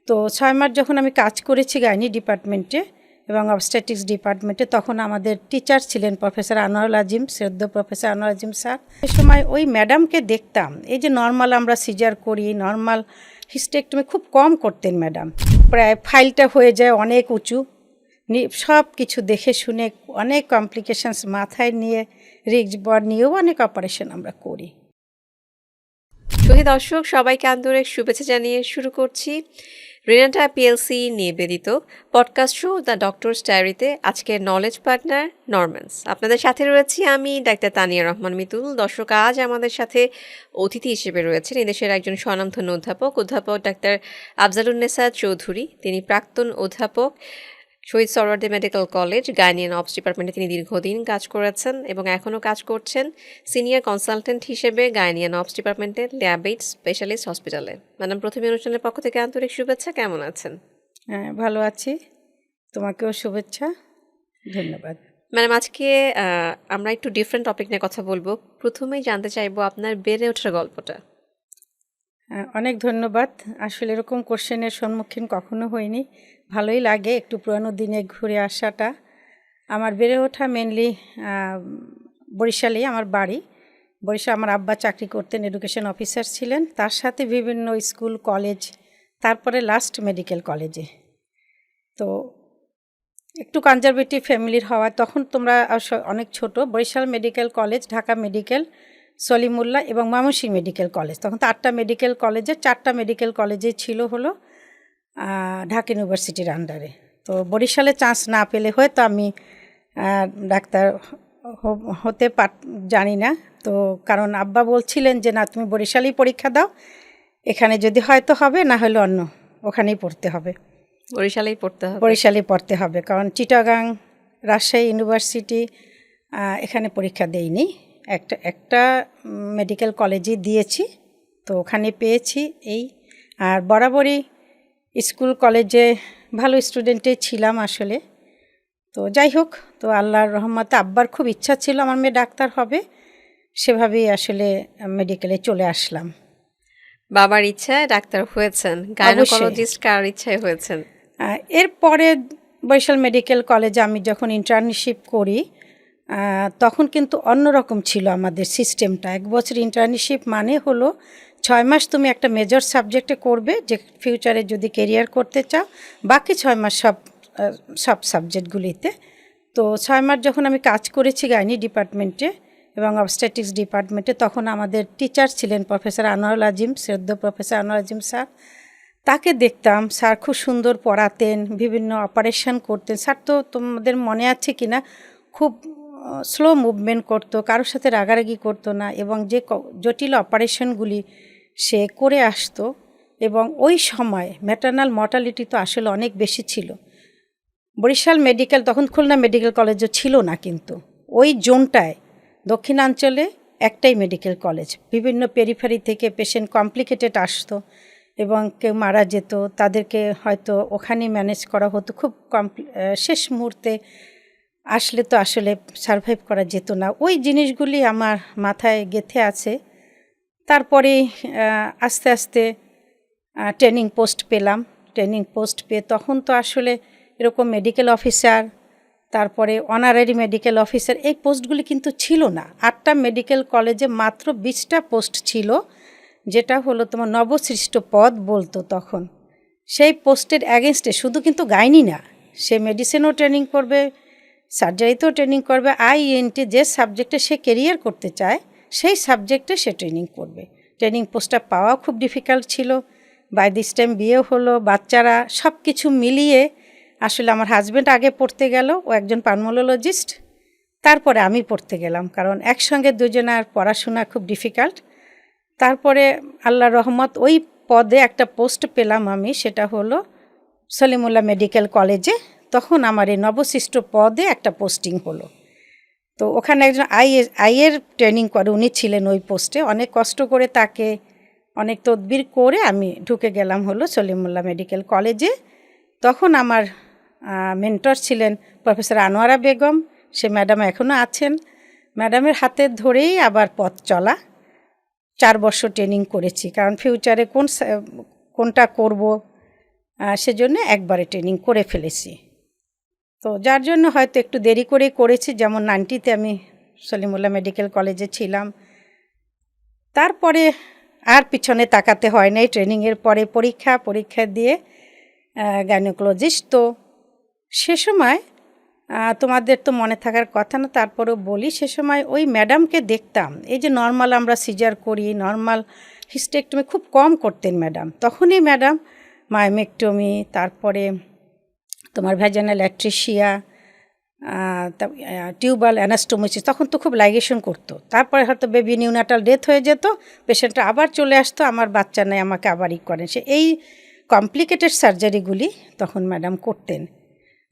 তো ৬ মাস যখন আমি কাজ করেছি গাইনি ডিপার্টমেন্টে এবং অবস্টেটিক্স ডিপার্টমেন্টে, তখন আমাদের টিচার ছিলেন প্রফেসর আনোয়ারুল আজিম, শ্রদ্ধেয় প্রফেসর আনোয়ারুল আজিম স্যার। সে সময় ওই ম্যাডামকে দেখতাম, এই যে নর্মাল আমরা সিজার করি, নর্মাল হিস্টেক্টমি খুব কম করতেন ম্যাডাম। প্রায় ফাইলটা হয়ে যায় অনেক উঁচু, সব কিছু দেখে শুনে অনেক কমপ্লিকেশনস মাথায় নিয়ে রিস্ক বর নিয়েও অনেক অপারেশন আমরা করি। দর্শক সবাইকে আন্তরিক শুভেচ্ছা জানিয়ে শুরু করছি রেনাটা পিএলসি নিবেদিত পডকাস্ট শো দ্য ডক্টরস ডায়েরিতে আজকের নলেজ পার্টনার নরম্যান্স। আপনাদের সাথে রয়েছি আমি ডাক্তার তানিয়া রহমান মিতুল। দর্শক, আজ আমাদের সাথে অতিথি হিসেবে রয়েছেন এদেশের একজন স্বনামধন্য অধ্যাপক ডাক্তার আফজালুন্নেসা চৌধুরী। তিনি প্রাক্তন অধ্যাপক, Shahid Suhrawardy medical college gynae and obs ডিপার্টমেন্টে তিনি দীর্ঘদিন কাজ করেছেন এবং এখনও কাজ করছেন সিনিয়র কনসালটেন্ট হিসেবে গাইনি অ্যান্ড অবস ডিপার্টমেন্টের ল্যাবেট স্পেশালিস্ট হসপিটালে। ম্যাডাম, প্রথমে অনুষ্ঠানের পক্ষ থেকে আন্তরিক শুভেচ্ছা, কেমন আছেন? হ্যাঁ, ভালো আছি, তোমাকেও শুভেচ্ছা, ধন্যবাদ। ম্যাডাম, আজকে আমরা একটু ডিফারেন্ট টপিক নিয়ে কথা বলবো। প্রথমেই জানতে চাইবো আপনার বেড়ে ওঠার গল্পটা। অনেক ধন্যবাদ। আসলে এরকম কোশ্চেনের সম্মুখীন কখনো হইনি, ভালোই লাগে একটু পুরানো দিনে ঘুরে আসাটা। আমার বেড়ে ওঠা মেনলি বরিশালেই আমার বাড়ি। বরিশাল আমার আব্বা চাকরি করতেন, এডুকেশন অফিসার ছিলেন, তার সাথে বিভিন্ন স্কুল কলেজ, তারপরে লাস্ট মেডিকেল কলেজে। তো একটু কনজারভেটিভ ফ্যামিলির হওয়া, তখন তোমরা অনেক ছোট। Barisal medical college, Dhaka medical, Salimullah এবং ময়মনসিংহ মেডিকেল কলেজ, তখন তো 8টা মেডিকেল কলেজে 4টা মেডিকেল কলেজে ছিল হলো ঢাকা ইউনিভার্সিটির আন্ডারে। তো বরিশালে চান্স না পেলে হয়তো আমি ডাক্তার হতে জানি না। তো কারণ আব্বা বলছিলেন যে না, তুমি বরিশালেই পরীক্ষা দাও, এখানে যদি হয়তো হবে, না হলে অন্য ওখানেই পড়তে হবে, বরিশালেই পড়তে হবে। কারণ চিটাগাং, রাজশাহী ইউনিভার্সিটি এখানে পরীক্ষা দেইনি, একটা মেডিকেল কলেজে দিয়েছি, তো ওখানে পেয়েছি এই। আর বরাবরই স্কুল কলেজে ভালো স্টুডেন্টে ছিলাম আসলে। তো যাই হোক, তো আল্লাহর রহমতে আব্বার খুব ইচ্ছা ছিল আমার মেয়ে ডাক্তার হবে, সেভাবেই আসলে মেডিকেলে চলে আসলাম। বাবার ইচ্ছায় ডাক্তার হয়েছেন, গাইনোকোলজিস্ট কার ইচ্ছায় হয়েছেন? এরপরে বরিশাল মেডিকেল কলেজে আমি যখন ইন্টার্নশিপ করি, তখন কিন্তু অন্যরকম ছিল আমাদের সিস্টেমটা। 1 বছর ইন্টার্নশিপ মানে হলো 6 মাস তুমি একটা মেজর সাবজেক্টে করবে, যে ফিউচারে যদি কেরিয়ার করতে চাও, বাকি 6 মাস সব সাবজেক্টগুলিতে। তো 6 মাস যখন আমি কাজ করেছি গাইনি ডিপার্টমেন্টে এবং অবস্টেটিক্স ডিপার্টমেন্টে, তখন আমাদের টিচার ছিলেন প্রফেসর আনোয়ারুল আজিম, শ্রদ্ধেয় প্রফেসর আনোয়ারুল আজিম স্যার। তাকে দেখতাম, স্যার খুব সুন্দর পড়াতেন, বিভিন্ন অপারেশন করতেন। স্যার তো তোমাদের মনে আছে কি না, খুব স্লো মুভমেন্ট করতো, কারোর সাথে রাগারাগি করতো না, এবং যে জটিল অপারেশনগুলি সে করে আসতো। এবং ওই সময় ম্যাটার্নাল মর্টালিটি তো আসলে অনেক বেশি ছিল। বরিশাল মেডিকেল, তখন খুলনা মেডিকেল কলেজও ছিল না, কিন্তু ওই জোনটায় দক্ষিণাঞ্চলে একটাই মেডিকেল কলেজ। বিভিন্ন পেরিফেরি থেকে পেশেন্ট কমপ্লিকেটেড আসতো এবং কেউ মারা যেত, তাদেরকে হয়তো ওখানেই ম্যানেজ করা হতো। খুব শেষ মুহূর্তে আসলে তো আসলে সারভাইভ করা যেত না। ওই জিনিসগুলি আমার মাথায় গেঁথে আছে। তারপরে আস্তে আস্তে ট্রেনিং পোস্ট পেলাম। ট্রেনিং পোস্ট পেয়ে তখন তো আসলে এরকম মেডিকেল অফিসার, তারপরে অনারারি মেডিকেল অফিসার, এই পোস্টগুলি কিন্তু ছিল না। 8টা মেডিকেল কলেজে মাত্র 20টা পোস্ট ছিল, যেটা হলো তোমার নবসৃষ্ট পদ বলতো তখন। সেই পোস্টের অ্যাগেনস্টে শুধু কিন্তু গাইনি না, সে মেডিসিনও ট্রেনিং করবে, সার্জারিতেও ট্রেনিং করবে, INT যে সাবজেক্টে সে কেরিয়ার করতে চায় সেই সাবজেক্টে সে ট্রেনিং করবে। ট্রেনিং পোস্টটা পাওয়া খুব ডিফিকাল্ট ছিল। বাই দিস টাইম বিয়ে হলো, বাচ্চারা, সব কিছু মিলিয়ে আসলে আমার হাজব্যান্ড আগে পড়তে গেল, ও একজন পালমোলজিস্ট, তারপরে আমি পড়তে গেলাম, কারণ একসঙ্গে দুজনের পড়াশোনা খুব ডিফিকাল্ট। তারপরে আল্লাহর রহমত ওই পদে একটা পোস্ট পেলাম আমি, সেটা হলো সলিমুল্লাহ মেডিকেল কলেজে। তখন আমার এই নবসৃষ্ট পদে একটা পোস্টিং হলো। তো ওখানে একজন আইয়ের ট্রেনিং করে, উনি ছিলেন ওই পোস্টে। অনেক কষ্ট করে তাকে অনেক তদবির করে আমি ঢুকে গেলাম হলো সলিমুল্লাহ মেডিকেল কলেজে। তখন আমার মেন্টর ছিলেন প্রফেসর আনোয়ারা বেগম, সে ম্যাডাম এখনও আছেন। ম্যাডামের হাতে ধরেই আবার পথ চলা। 4 বছর ট্রেনিং করেছি, কারণ ফিউচারে কোনটা করব সেজন্য একবারে ট্রেনিং করে ফেলেছি। তো যার জন্য হয়তো একটু দেরি করে করেছি, যেমন 90-তে আমি সলিমুল্লাহ মেডিকেল কলেজে ছিলাম। তারপরে আর পিছনে তাকাতে হয় নাই। ট্রেনিংয়ের পরে পরীক্ষা দিয়ে গাইনোকোলজিস্ট। তো সে সময় তোমাদের তো মনে থাকার কথা না, তারপরেও বলি, সে সময় ওই ম্যাডামকে দেখতাম। এই যে নর্মাল আমরা সিজার করি, নর্মাল হিস্টেকটমি খুব কম করতেন ম্যাডাম। তখনই ম্যাডাম মায়োমেক্টমি, তারপরে তোমার ভ্যাজানাল অ্যাট্রিসিয়া, টিউবাল অ্যানাস্টোমোসিস, তখন তো খুব লাইগেশন করতো। তারপরে হয়তো বেবি নিউনাটাল ডেথ হয়ে যেত, পেশেন্টটা আবার চলে আসতো, আমার বাচ্চা নেই, আমাকে আবারই করেন। সে এই কমপ্লিকেটেড সার্জারিগুলি তখন ম্যাডাম করতেন।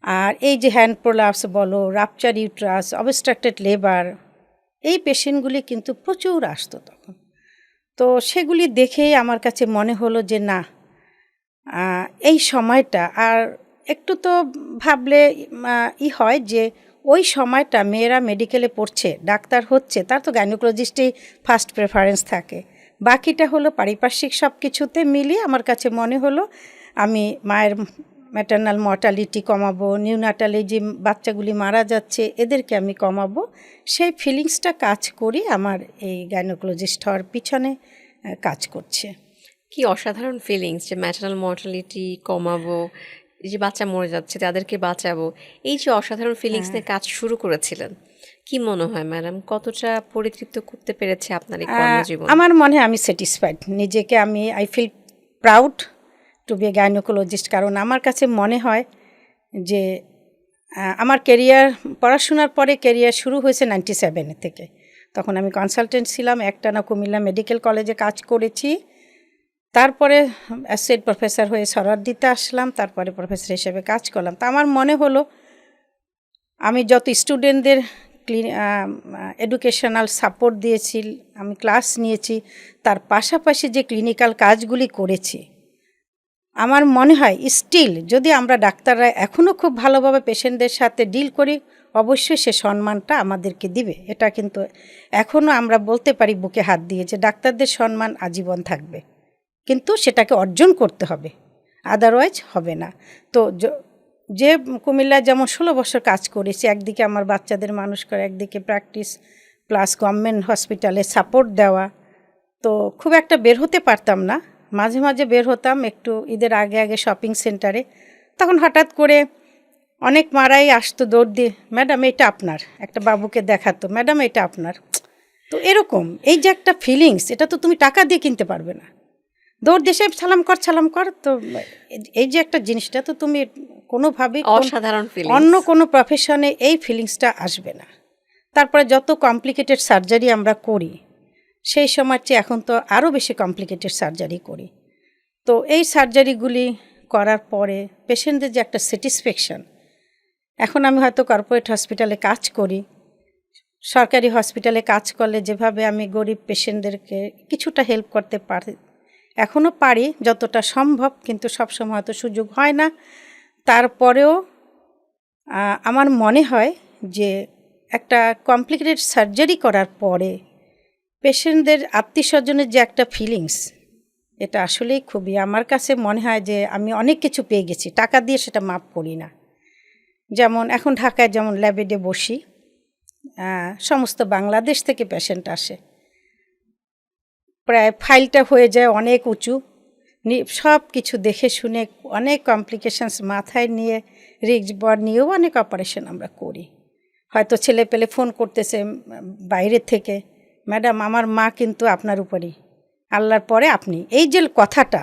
আর এই যে হ্যান্ড প্রোলাপস বলো, রাপচার ইউট্রাস, অবস্ট্রাক্টেড লেবার, এই পেশেন্টগুলি কিন্তু প্রচুর আসতো তখন। তো সেগুলি দেখেই আমার কাছে মনে হলো যে না, এই সময়টা আর একটু তো ভাবলে হয় যে ওই সময়টা মেয়েরা মেডিকেলে পড়ছে, ডাক্তার হচ্ছে, তার তো গাইনোকোলজিস্টেই ফার্স্ট প্রেফারেন্স থাকে। বাকিটা হলো পারিপার্শ্বিক সব কিছুতে মিলিয়ে আমার কাছে মনে হলো আমি মায়ের ম্যাটার্নাল মর্টালিটি কমাবো, নিউনাটালে যে বাচ্চাগুলি মারা যাচ্ছে এদেরকে আমি কমাবো, সেই ফিলিংসটা কাজ করি আমার এই গাইনোকোলজিস্ট হওয়ার পিছনে কাজ করছে। কি অসাধারণ ফিলিংস যে ম্যাটার্নাল মর্টালিটি কমাবো, এই যে বাচ্চা মরে যাচ্ছে তাদেরকে বাঁচাবো, এই যে অসাধারণ ফিলিংস নিয়ে কাজ শুরু করেছিলেন। কি মনে হয় ম্যাডাম, কতটা পরিতৃপ্ত করতে পেরেছে আপনার এই কর্মজীবন? আমার মনে হয় আমি স্যাটিসফাইড নিজেকে, I feel proud to be a gynaecologist. কারণ আমার কাছে মনে হয় যে আমার কেরিয়ার, পড়াশোনার পরে কেরিয়ার শুরু হয়েছে 97 থেকে। তখন আমি কনসালটেন্ট ছিলাম, একটানা কুমিল্লা মেডিকেল কলেজে কাজ করেছি। তারপরে অ্যাসোসিয়েট প্রফেসর হয়ে সরারদিতে আসলাম, তারপরে প্রফেসর হিসেবে কাজ করলাম। তা আমার মনে হলো আমি যত স্টুডেন্টদের এডুকেশনাল সাপোর্ট দিয়েছি, আমি ক্লাস নিয়েছি, তার পাশাপাশি যে ক্লিনিক্যাল কাজগুলি করেছি, আমার মনে হয় স্টিল যদি আমরা ডাক্তাররা এখনও খুব ভালোভাবে পেশেন্টদের সাথে ডিল করি, অবশ্যই সে সম্মানটা আমাদেরকে দিবে। এটা কিন্তু এখনও আমরা বলতে পারি বুকে হাত দিয়ে যে ডাক্তারদের সম্মান আজীবন থাকবে, কিন্তু সেটাকে অর্জন করতে হবে, আদারওয়াইজ হবে না। তো যে কুমিল্লায় যেমন 16 বছর কাজ করেছি, একদিকে আমার বাচ্চাদের মানুষ করে, একদিকে প্র্যাকটিস প্লাস গভর্নমেন্ট হসপিটালে সাপোর্ট দেওয়া। তো খুব একটা বের হতে পারতাম না, মাঝে মাঝে বের হতাম একটু ঈদের আগে শপিং সেন্টারে। তখন হঠাৎ করে অনেক মারাই আসতো দৌড় দিয়ে, ম্যাডাম এটা আপনার, একটা বাবুকে দেখাতো, ম্যাডাম এটা আপনার। তো এরকম এই যে একটা ফিলিংস, এটা তো তুমি টাকা দিয়ে কিনতে পারবে না। দৌড় দেশে সালাম কর। তো এই যে একটা জিনিসটা তো তুমি কোনোভাবেই অসাধারণ ফিলিংস, অন্য কোনো প্রফেশনে এই ফিলিংসটা আসবে না। তারপরে যত কমপ্লিকেটেড সার্জারি আমরা করি, সেই সময়ের চেয়ে এখন তো আরও বেশি কমপ্লিকেটেড সার্জারি করি। তো এই সার্জারিগুলি করার পরে পেশেন্টদের যে একটা স্যাটিসফ্যাকশন, এখন আমি হয়তো কর্পোরেট হসপিটালে কাজ করি, সরকারি হসপিটালে কাজ করলে যেভাবে আমি গরিব পেশেন্টদেরকে কিছুটা হেল্প করতে পারি, এখনও পারি যতটা সম্ভব, কিন্তু সবসময় হয়তো সুযোগ হয় না। তারপরেও আমার মনে হয় যে একটা কমপ্লিকেটেড সার্জারি করার পরে পেশেন্টদের আত্মীয়স্বজনের যে একটা ফিলিংস, এটা আসলেই খুবই, আমার কাছে মনে হয় যে আমি অনেক কিছু পেয়ে গেছি, টাকা দিয়ে সেটা মাপ করি না। যেমন এখন ঢাকায় যেমন ল্যাবেডে বসি, সমস্ত বাংলাদেশ থেকে পেশেন্ট আসে, প্রায় ফাইলটা হয়ে যায় অনেক উঁচু, সব কিছু দেখে শুনে অনেক কমপ্লিকেশনস মাথায় নিয়ে রিস্ক বর নিয়েও অনেক অপারেশন আমরা করি। হয়তো ছেলে পেলে ফোন করতেছে বাইরে থেকে, ম্যাডাম আমার মা কিন্তু আপনার উপরই, আল্লাহর পরে আপনি। এই যে কথাটা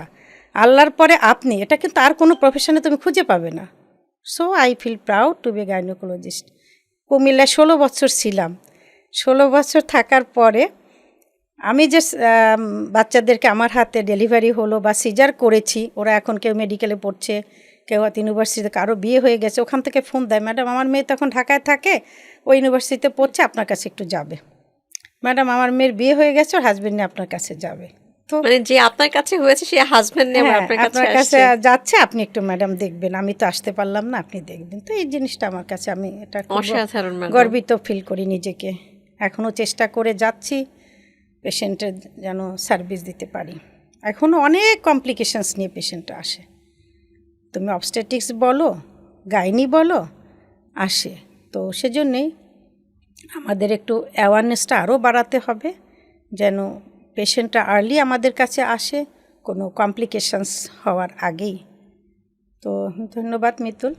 আল্লাহর পরে আপনি, এটা কিন্তু আর কোনো প্রফেশনে তুমি খুঁজে পাবে না। So I feel proud to be gynaecologist. কুমিল্লায় 16 বছর ছিলাম। 16 বছর থাকার পরে আমি যে বাচ্চাদেরকে আমার হাতে ডেলিভারি হলো বা সিজার করেছি, ওরা এখন কেউ মেডিকেলে পড়ছে, কেউ হয়তো ইউনিভার্সিটিতে, কারো বিয়ে হয়ে গেছে, ওখান থেকে ফোন দেয়, ম্যাডাম আমার মেয়ে তখন ঢাকায় থাকে, ওই ইউনিভার্সিটিতে পড়ছে, আপনার কাছে একটু যাবে। ম্যাডাম আমার মেয়ের বিয়ে হয়ে গেছে, ওর হাজবেন্ড নিয়ে আপনার কাছে যাবে। তো মানে যে আপনার কাছে হয়েছে সে হাজবেন্ড নিয়ে আপনার কাছে যাচ্ছে, আপনি একটু ম্যাডাম দেখবেন, আমি তো আসতে পারলাম না, আপনি দেখবেন। তো এই জিনিসটা আমার কাছে, আমি এটা অসাধারণ গর্বিত ফিল করি নিজেকে। এখনও চেষ্টা করে যাচ্ছি পেশেন্টের যেন সার্ভিস দিতে পারি। এখনও অনেক কমপ্লিকেশনস নিয়ে পেশেন্ট আসে। তুমি অবস্টেটিক্স বলো, গাইনি বলো, আসে। তো সেজন্যেই আমাদের একটু অ্যাওয়ারনেসটা আরও বাড়াতে হবে, যেন পেশেন্টটা আর্লি আমাদের কাছে আসে, কোনো কমপ্লিকেশনস হওয়ার আগেই। তো ধন্যবাদ মিতুল।